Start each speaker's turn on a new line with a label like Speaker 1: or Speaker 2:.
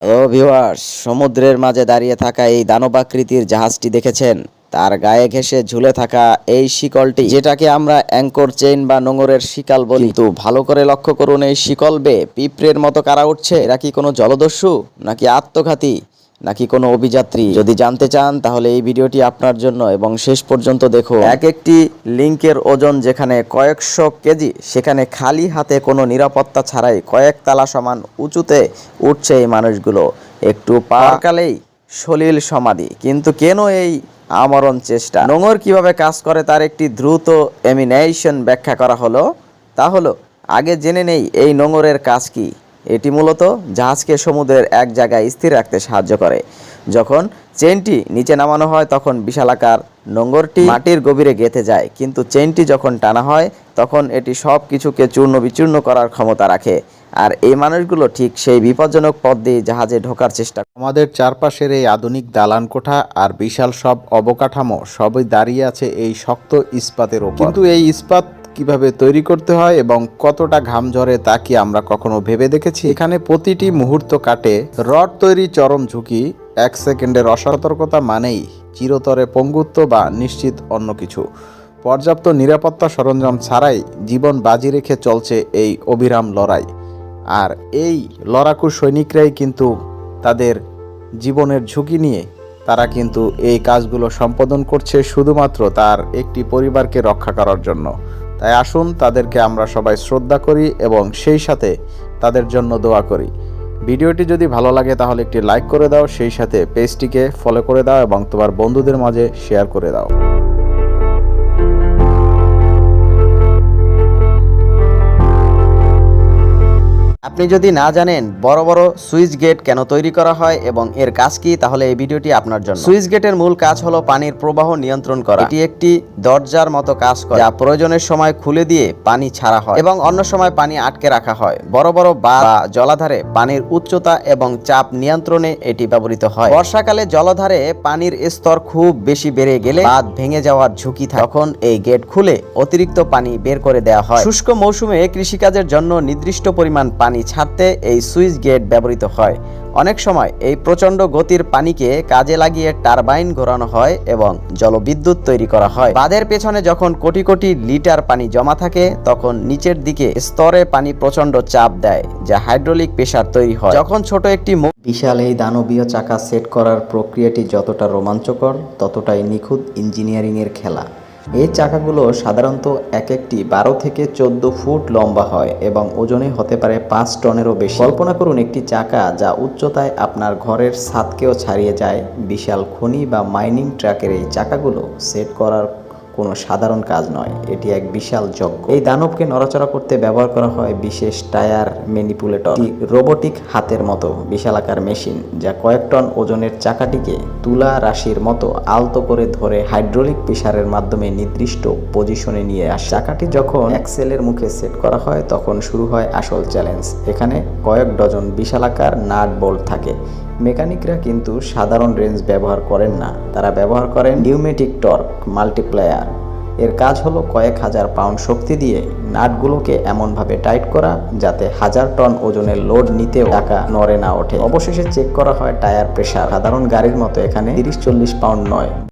Speaker 1: Hello viewers, সমুদ্রের মাঝে দাঁড়িয়ে থাকা এই দানবাকৃতির জাহাজটি দেখেছেন? তার গায়ে ঘেঁষে ঝুলে থাকা এই শিকলটি, যেটাকে আমরা অ্যাঙ্কর চেইন বা নোঙরের শিকল বলি, কিন্তু ভালো করে লক্ষ্য করুন, এই শিকল বেয়ে পিঁপড়ের মতো কারা উঠছে? এরা কি কোনো জলদস্যু, নাকি আত্মঘাতী, নাকি কোনো অভিযাত্রী? যদি জানতে চান তাহলে এই ভিডিওটি আপনার জন্য, এবং শেষ পর্যন্ত দেখুন। এক একটি লিঙ্কের ওজন যেখানে কয়েকশো কেজি, সেখানে খালি হাতে কোনো নিরাপত্তা ছাড়াই কয়েক তালা সমান উঁচুতে উঠছে এই মানুষগুলো। একটু পারকালেই সলিল সমাধি। কিন্তু কেন এই আমরণ চেষ্টা? নোঙর কিভাবে কাজ করে তার একটি দ্রুত অ্যানিমেশন ব্যাখ্যা করা হলো। তা হলো, আগে জেনে নেই এই নোঙরের কাজ কি। এটি মূলত জাহাজকে সমুদ্রের এক জায়গায় স্থির রাখতে সাহায্য করে। যখন চেইনটি নিচে নামানো হয় তখন বিশালাকার নোঙরটি মাটির গভীরে গেঁথে যায়, কিন্তু চেইনটি যখন টানা হয় তখন এটি সব কিছুকে চূর্ণ বিচূর্ণ করার ক্ষমতা রাখে। আর এই মানুষগুলো ঠিক সেই বিপজ্জনক পথ দিয়ে জাহাজে ঢোকার চেষ্টা করে।
Speaker 2: আমাদের চারপাশের এই আধুনিক দালান কোঠা আর বিশাল সব অবকাঠামো সবই দাঁড়িয়ে আছে এই শক্ত ইস্পাতের ওপর। কিন্তু এই ইস্পাত কিভাবে তৈরি করতে হয় এবং কতটা ঘাম ঝরে তা কি আমরা কখনো ভেবে দেখেছি? এখানে প্রতিটি মুহূর্ত কাটে রড তৈরি চরম ঝুঁকি। এক সেকেন্ডের অসতর্কতা মানেই চিরতরে পঙ্গুত্ব বা নিশ্চিত অন্য কিছু। পর্যাপ্ত নিরাপত্তা সরঞ্জাম ছাড়াই জীবন বাজি রেখে চলছে এই অবিরাম লড়াই। আর এই লড়াকু সৈনিকরাই কিন্তু তাদের জীবনের ঝুঁকি নিয়ে তারা কিন্তু এই কাজগুলো সম্পাদন করছে শুধুমাত্র তার একটি পরিবারকে রক্ষা করার জন্য। তাই আসুন তাদেরকে আমরা সবাই শ্রদ্ধা করি এবং সেই সাথে তাদের জন্য দোয়া করি। ভিডিওটি যদি ভালো লাগে তাহলে একটি লাইক করে দাও, সেই সাথে পেজটিকে ফলো করে দাও এবং তোমার বন্ধুদের মাঝে শেয়ার করে দাও।
Speaker 1: আপনি যদি না জানেন বড় বড় সুইচ গেট কেন তৈরি করা হয় এবং এর কাজ কি, তাহলে এই ভিডিওটি আপনার জন্য। সুইচ গেটের মূল কাজ হলো পানির প্রবাহ নিয়ন্ত্রণ করা। এটি একটি দরজার মতো কাজ করে, যা প্রয়োজনের সময় খুলে দিয়ে পানি ছাড়া হয় এবং অন্য সময় পানি আটকে রাখা হয়। বড় বড় বাঁধ বা জলাধারে পানির উচ্চতা এবং চাপ নিয়ন্ত্রণে এটি ব্যবহৃত হয়। বর্ষাকালে জলাধারে পানির স্তর খুব বেশি বেড়ে গেলে বাঁধ ভেঙে যাওয়ার ঝুঁকি থাকে, তখন এই গেট খুলে অতিরিক্ত পানি বের করে দেওয়া হয়। শুষ্ক মৌসুমে কৃষিকাজের জন্য নির্দিষ্ট পরিমাণ পানি ছাড়তে এই সুইচ গেট ব্যবহৃত হয়। অনেক সময় এই প্রচণ্ড গতির পানিকে কাজে লাগিয়ে টারবাইন ঘোরানো হয় এবং জলবিদ্যুৎ তৈরি করা হয়। বাঁধের পেছনে যখন কোটি কোটি লিটার পানি জমা থাকে তখন নিচের দিকে স্তরে পানি প্রচণ্ড চাপ দেয়, যা হাইড্রোলিক প্রেসার তৈরি হয়। যখন ছোট একটি বিশাল এই দানবীয় চাকা সেট করার প্রক্রিয়াটি যতটা রোমাঞ্চকর, ততটাই নিখুঁত ইঞ্জিনিয়ারিং এর খেলা। এই চাকাগুলো সাধারণত এক একটি 12 থেকে 14 ফুট লম্বা হয় এবং ওজনে হতে পারে 5 টনেরও বেশি। কল্পনা করুন একটি চাকা যা উচ্চতায় আপনার ঘরের ছাদকেও ছাড়িয়ে যায়। বিশাল খনি বা মাইনিং ট্রাকের এই চাকাগুলো সেট করার কোনো সাধারণ কাজ নয়, এটি এক বিশাল যজ্ঞ। এই দানবকে নড়াচড়া করতে ব্যবহার করা হয় বিশেষ টায়ার ম্যানিপুলেটর, রোবোটিক হাতের মতো বিশালাকার মেশিন, যা কয়েক টন ওজনের চাকাটিকে তুলা রাশির মতো আলতো করে ধরে হাইড্রোলিক প্রেসারের মাধ্যমে নির্দিষ্ট পজিশনে নিয়ে আসে। চাকাটি যখন অ্যাক্সেলের মুখে সেট করা হয় তখন শুরু হয় আসল চ্যালেঞ্জ। এখানে কয়েক ডজন বিশালাকার নাট বোল্ট থাকে। মেকানিকরা কিন্তু সাধারণ রেঞ্জ ব্যবহার করেন না, তারা ব্যবহার করেন নিউমেটিক টর্ক মাল্টিপ্লায়ার। এর কাজ হলো কয়েক হাজার পাউন্ড শক্তি দিয়ে নাটগুলোকে এমনভাবে টাইট করা যাতে 1000 টন ওজনের লোড নিতেও চাকা নড়ে না ওঠে। অবশেষে চেক করা হয় টায়ার প্রেসার। সাধারণ গাড়ির মতো এখানে 30-40 পাউন্ড নয়,